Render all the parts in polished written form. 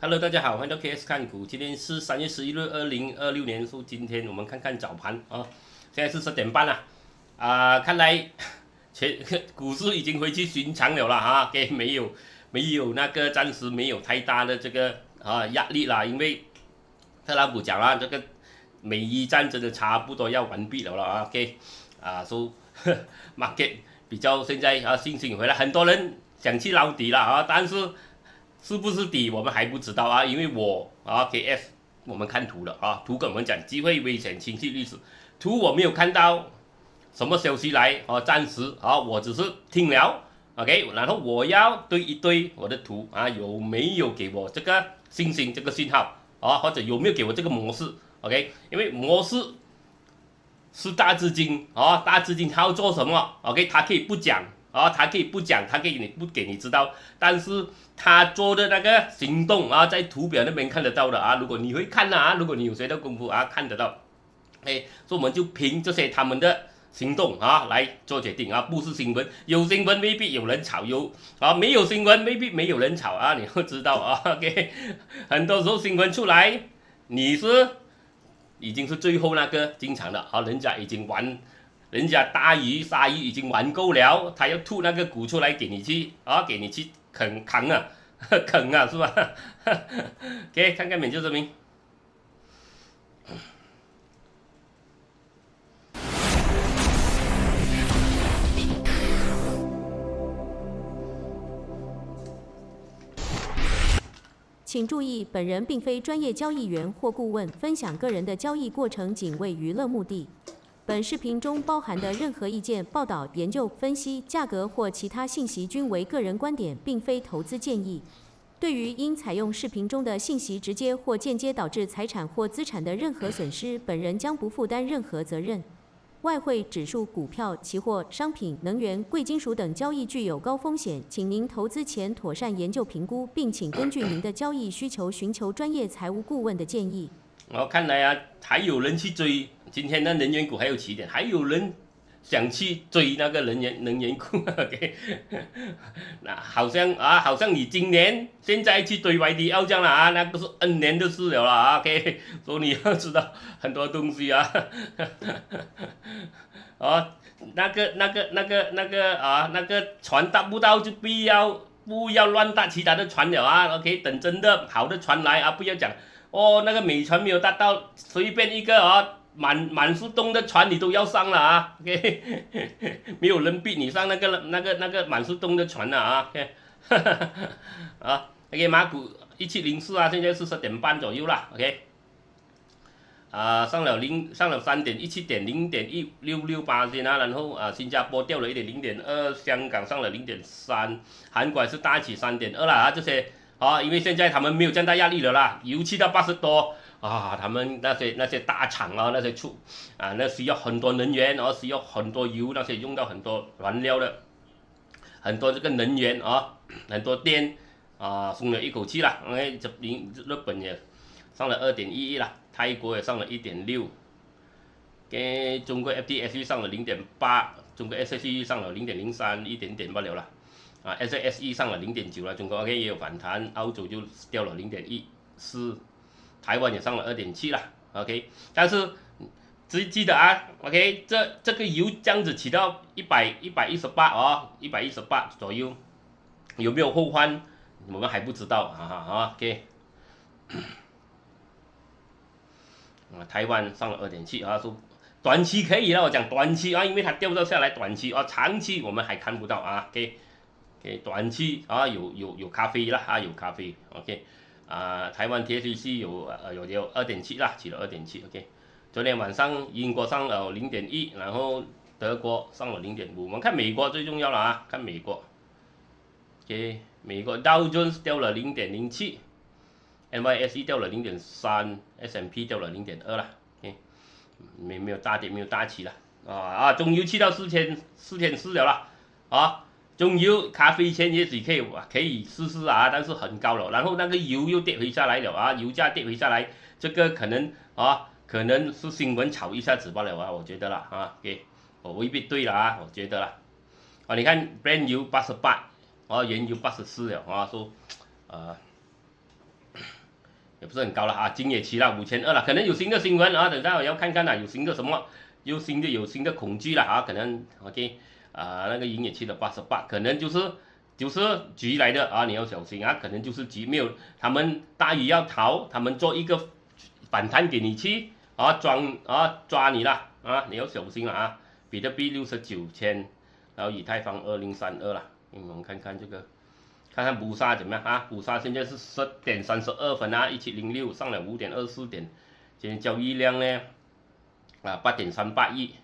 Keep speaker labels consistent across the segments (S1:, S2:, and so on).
S1: Hello， 大家好，歡迎到 KS 看股。今天是3月11日，2026年。今天我們看看早盤啊，現在是10點半了看來股市已經回去尋常了啦沒有那個暫時沒有太大的這個壓力啦，因為特朗普講了，這個美伊戰爭的差不多要完畢了market 比較現在信心回來，很多人想去撈底了但是是不是底我們還不知道因為我KS 我們看圖了圖跟我們講機會危險情緒歷史，圖我沒有看到什麼消息來暫時我只是聽了 OK， 然後我要對一對我的圖有沒有給我這個信心這個信號或者有沒有給我這個模式 OK， 因為模式是大資金大資金他要做什麼 OK， 他可以不講他可以不講，他可以不給你知道，但是他做的那個行動在圖表那邊看得到的如果你會看如果你有學到功夫看得到所以我們就憑這些他們的行動來做決定不是新聞，有新聞未必有人炒，沒有新聞未必沒有人炒你要知道OK， 很多時候新聞出來，你是已經是最後那個進場的人家已經玩。人家大魚鯊魚已經玩夠了，他要吐那個股出來給你去給你去啃是吧？OK， 看看免救证明。
S2: 請注意，本人並非專業交易員或顧問，分享個人的交易過程僅為娛樂目的。本視頻中包含的任何意見、報道、研究、分析、價格或其他信息均為個人觀點，並非投資建議。對於因採用視頻中的信息直接或間接導致財產或資產的任何損失，本人將不負擔任何責任。外匯、指數、股票、期貨、商品、能源、貴金屬等交易具有高風險，請您投資前妥善研究評估，並請根據您的交易需求尋求專業財務顧問的建議。
S1: 看來還有人去追今天的能源股，還有起點，還有人想去追那個能源股，OK， 那好像你今年現在去追 YDL 這樣了那個是 N 年的事了OK， 所以你要知道很多東西那個船搭不到就不要亂搭其他的船了OK， 等真的好的船來不要講那個美船沒有搭到，隨便一個滿是洞的船你都要上了OK， 沒有人逼你上那個滿是洞的船OK， OK， 馬股1704現在是10點半左右了 OK， 上了3.17點0.1668然後新加坡掉了1.0.2，香港上了0.3，韓國是大起3.2了這些。因為現在他們沒有這樣大壓力了啦，油氣到80多他們那些大廠那些那需要很多能源需要很多油，那些用到很多燃料的，很多這個能源很多電鬆了一口氣了日本也上了2.11了，泰國也上了1.6，跟中國 FTSE 上了0.8， 中國 SSE 上了0.03，一點點罷了啦。SSE 上了0.9了，中國 OK 也有反彈，澳洲就掉了0.14，台灣也上了2.7了 OK， 但是記得OK， 這個油這樣子起到118 118左右，有沒有後換我們還不知道OK， 台灣上了2.7說短期可以了，我講短期因為它掉到下來短期長期我們還看不到OK，短期有咖啡啦有咖啡 OK， 台灣 TSCC 有 2.7啦，起了2.7 OK， 昨天晚上英國上了0.1， 然後德國上了0.5， 我們看美國最重要了看美國 OK， 美國 Dow Jones 掉了0.07， NYSE 掉了0.3， S&P 掉了0.2啦 OK， 沒有大跌沒有大起了中油去到4400了中油咖啡錢也許可以試試但是很高了，然後那個油又跌回下來了油價跌回下來，這個可能是新聞炒一下子罷了我覺得啦OK， 我未必對了我覺得啦你看 Brent 油88原油84了說也不是很高了啊，金也起了5200了，可能有新的新聞啊，等下我要看看有新的什麼，有新的恐懼了啊，可能 OK 那個銀也起了88，可能就是局來的啊，你要小心啊，可能就是局没有，他們大魚要逃，他們做一個反彈給你去抓你了啊，你要小心了啊，比特幣69000，然後以太坊2032了，我們看看这個。看看布薩怎麼樣啊？布薩現在是10.32分啊，1706上了5.24點，今天交易量呢8.38億，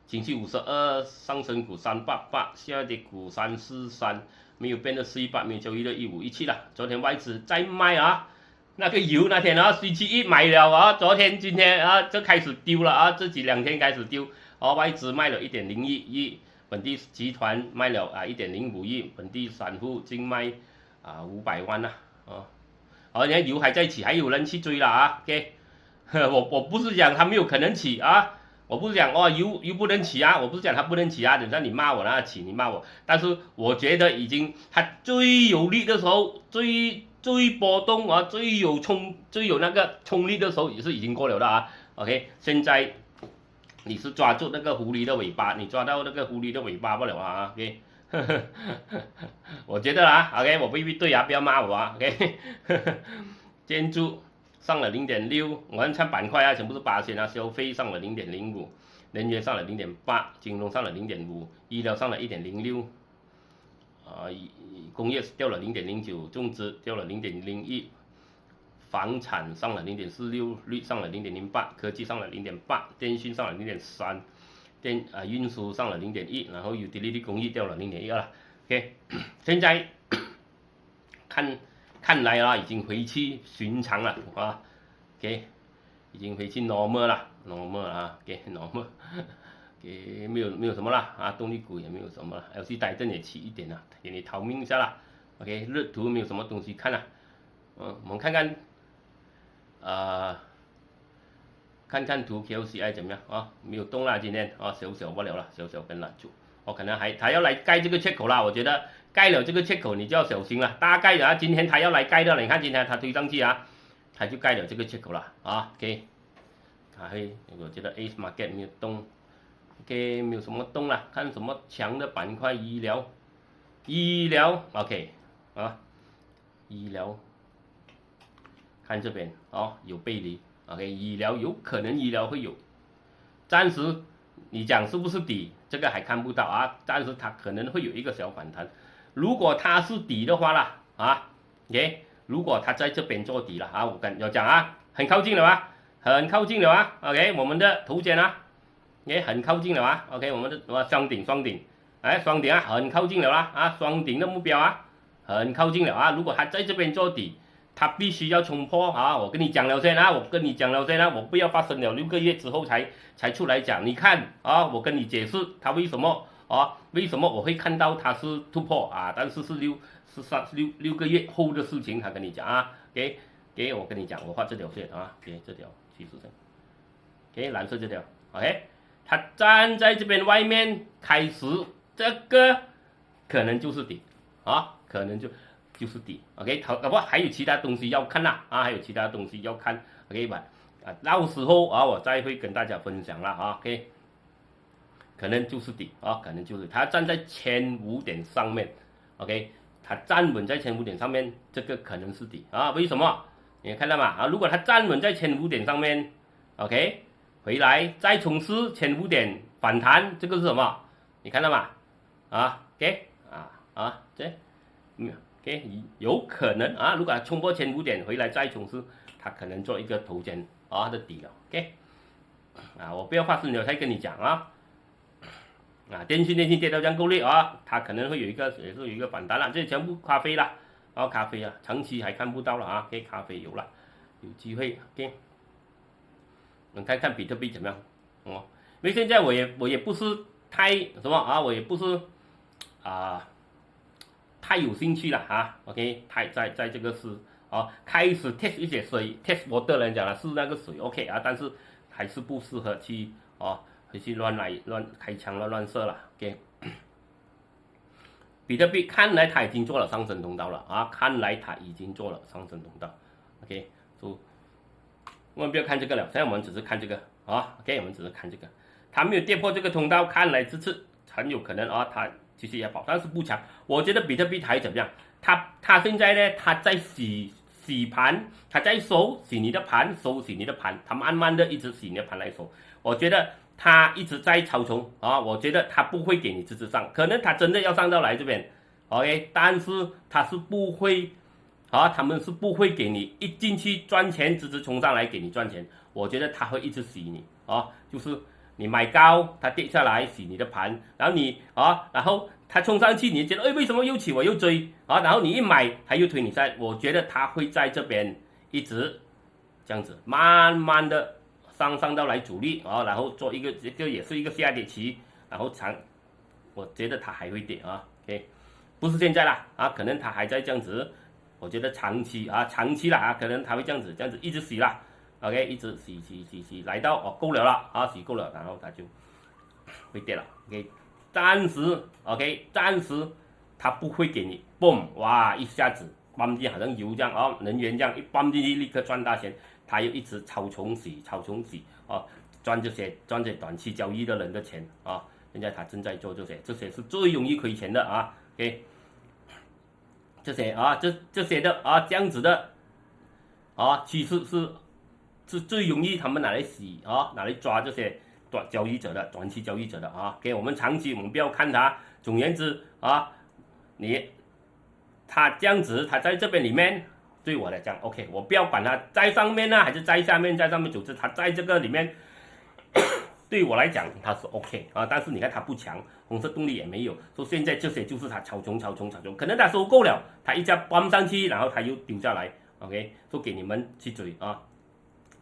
S1: 情緒52，上升股388，下跌股343，沒有變的418，沒有交易的1517了。昨天外資在賣啊，那個油那天啊，C71買了啊，昨天今天啊就開始丟了啊，這2天開始丟，外資賣了1.01億。本地集團賣了1.05億，本地散戶淨賣500萬啦，而且油還在起，還有人去追了啊 ，OK， 我不是講它沒有可能起啊，我不是講油不能起啊，我不是講它不能起啊，等下你罵我那起你罵我，但是我覺得已經它最有力的時候，最波動啊，最有那個衝力的時候也是已經過了的啊 ，OK， 現在。你是抓住那個狐狸的尾巴，你抓到那個狐狸的尾巴不了啊 ，OK， 我覺得啊 ，OK， 我未必對啊，不要罵我啊 ，OK， 建築上了0.6，我看板塊啊，全部是8%啊，消費上了0.05，能源上了0.8，金融上了0.5，醫療上了1.06，工業掉了0.09，種植掉了0.01。房產上了0.46，率上了0.08，科技上了0.8，電訊上了0.3，運輸上了0.1，然後utility工業掉了0.1了。OK， 現在看來啊，已經回去尋常了啊。OK， 已經回去 normal 了 ，normal 啊 ，OK，normal， OK， 沒有什麼了啊，動力股也沒有什麼了 ，LC 帶震也起一點了，給你逃命一下了。OK， 日圖沒有什麼東西看了，我們看看。看看圖 KLCI 怎麼樣啊？沒有動了，今天啊，小不了了，小跟攔住。可能他要來蓋這個缺口了，我覺得蓋了這個缺口你就要小心了。大概的啊，今天他要來蓋的了，你看今天他推上去啊，他就蓋了這個缺口了啊。OK， 我覺得 Ace Market 沒有動 ，OK， 沒有什麼動了，看什麼強的板塊，醫療 OK 啊，醫療。看這邊有背離 ，OK， 醫療有可能醫療會有，暫時你講是不是底，這個還看不到啊，但是它可能會有一個小反彈，如果它是底的話啦，OK， 如果它在這邊做底了啊，我跟要講啊，很靠近了啊，很靠近了啊 ，OK， 我們的頭肩啊，也很靠近了啊 ，OK， 我們的雙頂，雙頂啊，很靠近了啊，雙頂的目標啊，很靠近了啊，如果它在這邊做底。他必須要衝破啊！我跟你講了先啊，我不要發生了6個月之後才出來講。你看啊，我跟你解釋他為什麼我會看到他是突破啊？但是6個月後的事情，他跟你講啊。給我跟你講，我畫這條線啊，給這條趨勢線，給藍色這條 ，OK， 他站在這邊外面開始，這個可能就是底啊，可能就是底 ，OK， 還有其他東西要看啦啊，還有其他東西要看 ，OK 吧？到時候啊，我再會跟大家分享啦啊 ，OK， 可能就是底啊，可能就是它站在1500點上面 ，OK， 它站穩在1500點上面，這個可能是底啊？為什麼？你看到嗎？啊，如果它站穩在1500點上面 ，OK， 回來再從事1500點反彈，這個是什麼？你看到嗎？啊 ，OK， 這。OK， 有可能啊，如果它衝破1500點回來再衝刺，它可能做一個頭肩的底了。OK， 我不要發生了才跟你講啊。電信跌到這樣夠力啊，它可能會也是有一個反彈了，這全部咖啡了，咖啡啊，長期還看不到了啊。OK， 咖啡有了，有機會。OK， 我們看看比特幣怎麼樣因為現在我也不是太什麼啊，我也不是太有興趣了啊 ，OK， 在這個是開始 test 一些水 ，test water 人講了是那個水 ，OK 啊，但是還是不適合去回去亂開槍亂射了 ，OK。比特幣看來它已經做了上升通道了啊，看來它已經做了上升通道 ，OK，所以我們不要看這個了，現在我們只是看這個啊 ，OK， 我們只是看這個，它沒有跌破這個通道，看來這次很有可能啊，它其實也跑，但是不強。我覺得比特幣還怎麼樣？它現在呢，它在洗盤，它在洗你的盤，洗你的盤，它慢慢的一直洗你的盤來收。我覺得它一直在超衝啊，我覺得它不會給你直直上，可能它真的要上到來這邊 ，OK， 但是它是不會。啊，他們是不會給你一進去賺錢，直直衝上來給你賺錢。我覺得他會一直洗你啊，就是你買高，它跌下來洗你的盤，然後你啊，然後它衝上去，你覺得為什麼又起我又追啊？然後你一買，它又推你下來。我覺得它會在這邊一直這樣子，慢慢的上到來阻力啊，然後做一個這個也是一個下跌期，然後我覺得它還會跌啊 ，OK， 不是現在啦啊，可能它還在這樣子。我覺得長期啦啊，可能它會這樣子一直洗啦 ，OK， 一直洗，來到夠了啦啊，洗夠了，然後它就會跌了 ，OK， 暫時它不會給你嘣哇一下子ปั๊進，好像油這樣啊，能源這樣一ปั๊進去立刻賺大錢，它又一直超衝洗啊，賺這些短期交易的人的錢啊，現在它正在做這些是最容易虧錢的啊 ，OK。這些啊，這些的啊，這樣子的啊，其實是最容易他們拿來洗啊，拿來抓這些短期交易者的啊。給我們長期，我們不要看它。總而言之啊，它這樣子，它在這邊裡面，對我來講 ，OK， 我不要管它在上面呢，還是在下面，在上面組織，它在這個裡面。對我來講它是 OK 啊，但是你看它不強，紅色動力也沒有，所以現在這些就是它超衝，可能它收購了，它一下崩上去，然後它又丟下來 ，OK， 都給你們去追啊，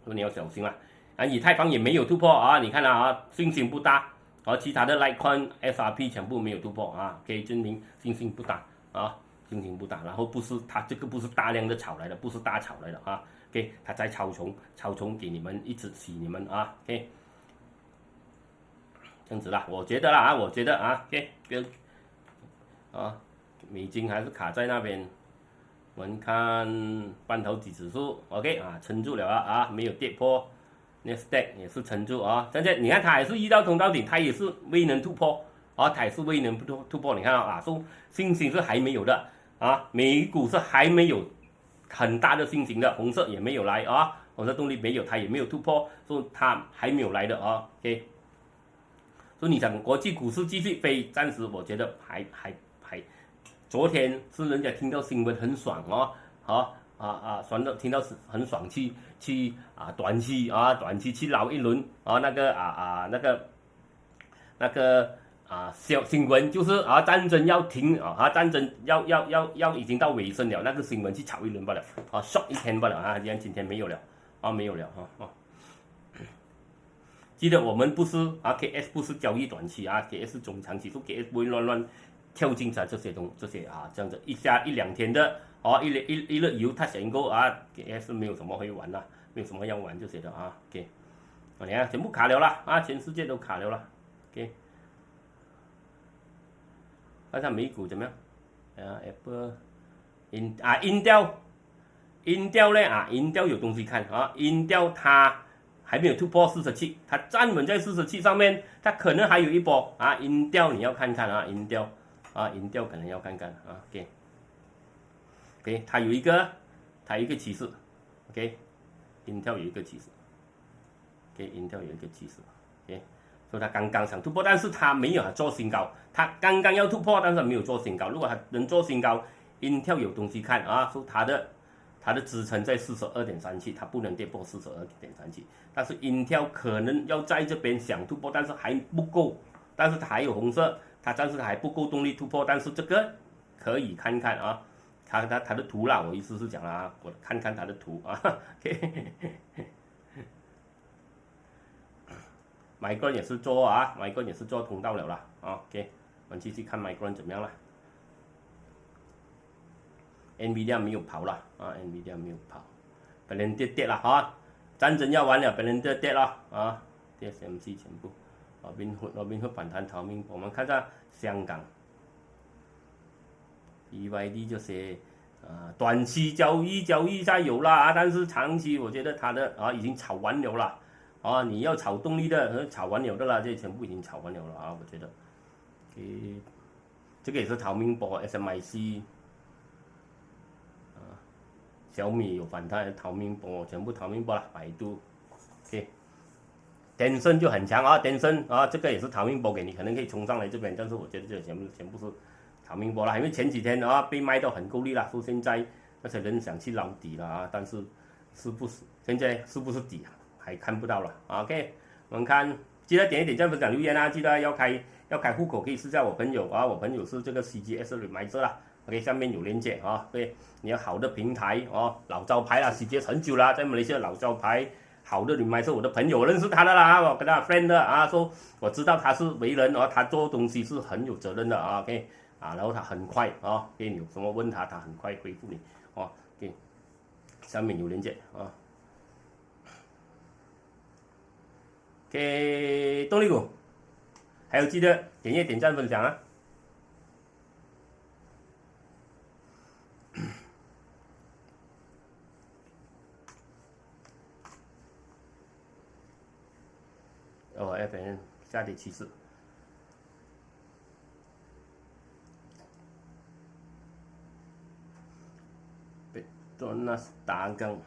S1: 所以你要小心啦。啊，以太坊也沒有突破啊，你看啊，信心不大，而其他的 Litecoin、XRP 全部沒有突破啊，可以證明信心不大啊，信心不大，然後不是它這個不是大量的炒來的，不是大炒來的啊 ，OK， 它在超衝給你們一直洗你們啊 ，OK。這樣子啦，我覺得啊 ，OK， 啊，美金還是卡在那邊。我們看半導體指數 ，OK 啊，撐住了啊，沒有跌破。Nasdaq 也是撐住啊，現在你看它還是遇到通道頂，它也是未能突破啊，它也是未能突破。你看啊，說信心是還沒有的啊，美股是還沒有很大的信心的，紅色也沒有來啊，紅色動力沒有，它也沒有突破，所以它還沒有來的啊 ，OK。所以你想國際股市繼續飛，暫時我覺得還。昨天是人家聽到新聞很爽哦，爽的聽到很爽去短期去撈一輪啊，那個小新聞就是戰爭要停戰爭要已經到尾聲了，那個新聞去炒一輪罷了，short 一天罷了啊，今天沒有了沒有了記得我們不是KS 不是交易短期KS 是中長期，說 KS 不會亂跳進這些這樣子一兩天的一日遊它選購KS 沒有什麼會玩啦，沒有什麼要玩這些的OK， 你看全部卡了啦全世界都卡了啦 OK， 看看美股怎麼樣Apple Intel 呢Intel 有東西看Intel 它還沒有突破47，它站穩在47上面，它可能還有一波Intel 你要看看Intel 可能要看看OK， 它有一個趨勢 OK，Intel 有一個趨勢 OK，Intel 有一個趨勢 OK， 所以它剛剛想突破，但是它沒有做新高，它剛剛要突破，但是沒有做新高。如果它能做新高 ，Intel 有東西看說它的支撐在42.37，它不能跌破42.37，但是 Intel 可能要在這邊想突破，但是還不夠，但是它還有紅色，它暫時還不夠動力突破，但是這個可以看看它的圖啦，我意思是講我看看它的圖OK， Micron 也是做Micron 也是做通道了啦OK， 我們繼續看 Micron 怎麼樣啦。NVIDIA 沒有跑了NVIDIA 沒有跑，本來跌了戰爭要完了，本來跌了TSMC 全部Robinhood 反彈逃命。我們看下香港 BYD 這些短期交易才有啦，但是長期我覺得它的已經炒完了啦，你要炒動力的炒完了的啦，這全部已經炒完了啊，我覺得，這個也是逃命波 SMIC， 小米有反彈逃命波，全部逃命波啦，百度電聲就很強啊，電聲這個也是逃命波給你，可能可以衝上來這邊，但是我覺得這全部是逃命波啦，因為前幾天被賣到很夠力啦，說現在那些人想去撈底了但是現在是不是底還看不到了，OK， 我們看，記得點一點讚、分享、留言啊，記得要開戶口可以試下我朋友我朋友是這個 CGS Reminder 啦。OK， 下面有鏈接對，你要好的平台老招牌啦 ，CGS 很久啦，在馬來西亞老招牌。好的，Reminder 我的朋友，我認識他的啦，我跟他 friend 的說我知道他是為人他做東西是很有責任的OK，然後他很快給你有什麼問他很快回復你OK， 下面有鏈接OK， 動力股，還有記得點閱、點讚、分享啊。FN 下跌趨勢，被多納斯達克，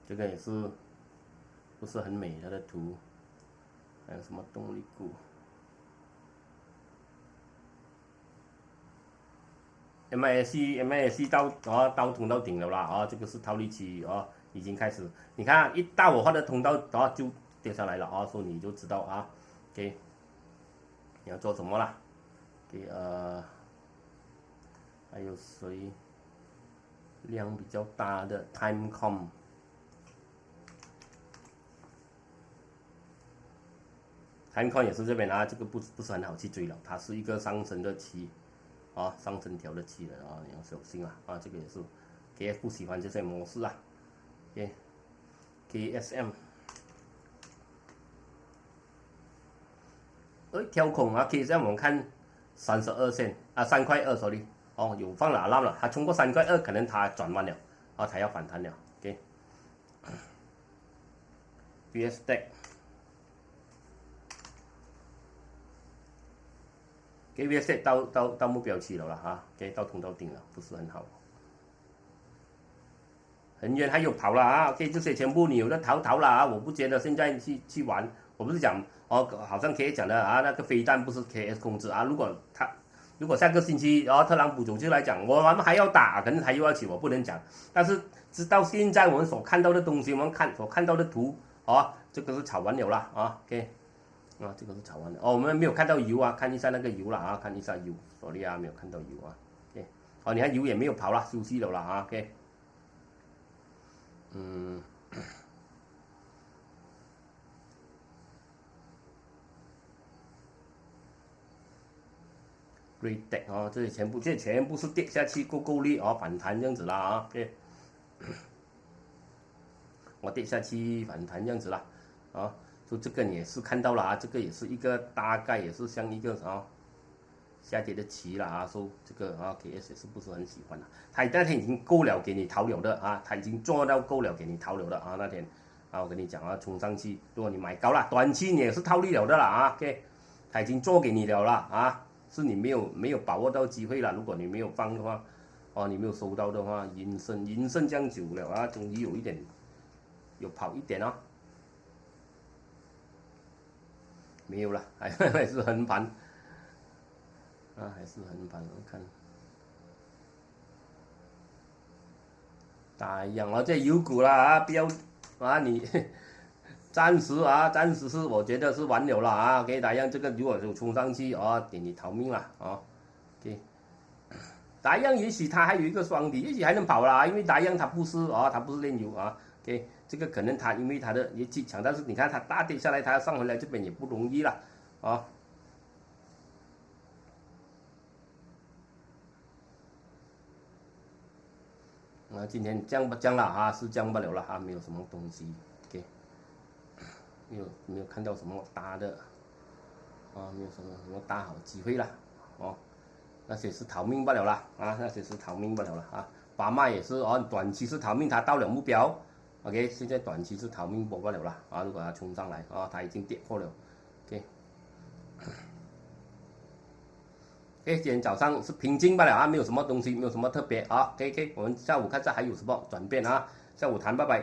S1: 這個也是不是很美，它的圖，還有什麼動力股？ MASC 到通道頂了啦這個是套利區已經開始，你看一到我畫的通道就跌下來了所以你就知道OK， 你要做什麼啦還有誰量比較大的 Timecom， 也是這邊這個不是很好去追了，它是一個上升的期。上升條的期了你要小心这個也是 KF 不喜歡這些模式KSM 跳空KSM 我們看32線3塊2 sorry 有放了 alarm 了，它衝過3塊2，可能它轉彎了它要反彈了BSTech VSTech 到目標區了啦到通道頂了，不是很好，很遠還有跑了這些全部你有的逃了我不覺得現在去玩，我不是講好像 KS 講的那個飛彈不是 KS 控制如果下個星期特朗普總就來講我們還要打，可能還又要起，我不能講，但是直到現在我們所看到的東西，我們所看到的圖這個是炒完了啦OK。這個是炒完的我們沒有看到油看一下那個油了看一下油 ，sorry 沒有看到油OK， 你看油也沒有跑了，休息了啦OK， Greatech 這些全部是跌下去夠力反彈這樣子啦OK， 我跌下去反彈這樣子啦就這個你也是看到了這個也是一個大概也是像一個下跌的期了說這個KS 也是不是很喜歡它那天已經夠了給你逃了的它已經做到夠了給你逃了的那天我跟你講衝上去，如果你買高了，短期你也是套利了的啦OK， 它已經做給你了啦是你沒有把握到機會了，如果你沒有放的話你沒有收到的話，銀盛這樣久了終於有跑一點沒有了，還是橫盤，還是橫盤。我看大陽這油股啦不要你暫時是我覺得是完了啦給大陽這個如果有衝上去給你逃命了OK， 大陽也許它還有一個雙底，也許還能跑啦，因為大陽它不是煉油OK， 這個可能它因為它的業績強，但是你看它大跌下來，它要上回來這邊也不容易了今天降了啊，是降不了了啊，没有什麼東西 ，OK， 沒有看到什麼大的啊，沒有什麼大好機會了哦，那些是逃命不了了啊，那些是逃命不了了啊，巴馬也是哦，短期是逃命，它到了目標 ，OK， 現在短期是逃命不了了啊，如果它衝上來啊，它已經跌破了 ，OK。今天早上是平靜不了啊，沒有什麼東西，沒有什麼特別啊。OK， 我們下午看一下還有什麼轉變啊。下午談，拜拜。